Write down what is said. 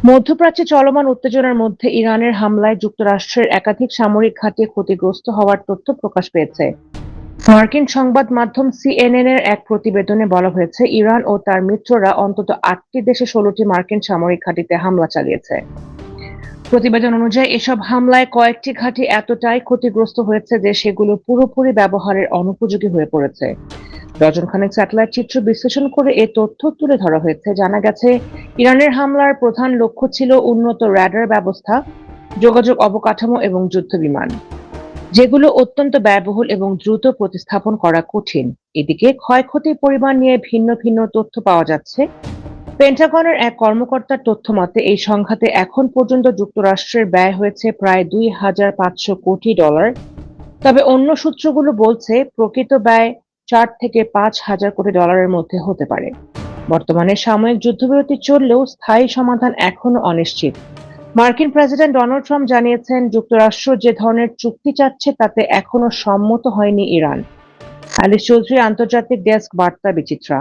মধ্যপ্রাচ্যে চলমান উত্তেজনার মধ্যে ইরানের হামলায় যুক্তরাষ্ট্রের একাধিক সামরিক ঘাঁটি ক্ষতিগ্রস্ত হওয়ার তথ্য প্রকাশ পেয়েছে। মার্কিন সংবাদ মাধ্যম সিএনএন এর এক প্রতিবেদনে বলা হয়েছে, ইরান ও তার মিত্ররা অন্তত ৮টি দেশে ১৬টি মার্কিন সামরিক ঘাঁটিতে হামলা চালিয়েছে। প্রতিবেদন অনুযায়ী এসব হামলায় কয়েকটি ঘাঁটি এতটাই ক্ষতিগ্রস্ত হয়েছে যে সেগুলো পুরোপুরি ব্যবহারের অনুপযোগী হয়ে পড়েছে। ডজনখানেক স্যাটেলাইট চিত্র বিশ্লেষণ করে এ তথ্য তুলে ধরা হয়েছে। জানা গেছে, ইরানের হামলার প্রধান লক্ষ্য ছিল উন্নত র্যাডার ব্যবস্থা, যোগাযোগ অবকাঠামো এবং যুদ্ধবিমান, যেগুলো অত্যন্ত ব্যয়বহুল এবং দ্রুত প্রতিস্থাপন করা কঠিন। এদিকে ক্ষয়ক্ষতির পরিমাণ নিয়ে ভিন্ন ভিন্ন তথ্য পাওয়া যাচ্ছে। পেন্টাগনের এক কর্মকর্তার তথ্যমতে এই সংঘাতে এখন পর্যন্ত যুক্তরাষ্ট্রের ব্যয় হয়েছে প্রায় $২,৫০০ কোটি। তবে অন্য সূত্রগুলো বলছে প্রকৃত ব্যয় $৪ থেকে $৫,০০০ কোটি মধ্যে হতে পারে। বর্তমানে সাময়িক যুদ্ধবিরতি চললেও স্থায়ী সমাধান এখনো অনিশ্চিত। মার্কিন প্রেসিডেন্ট ডোনাল্ড ট্রাম্প জানিয়েছেন, যুক্তরাষ্ট্র যে ধরনের চুক্তি চাচ্ছে তাতে এখনো সম্মত হয়নি ইরান। আলিস চৌধুরী, আন্তর্জাতিক ডেস্ক, বার্তা বিচিত্রা।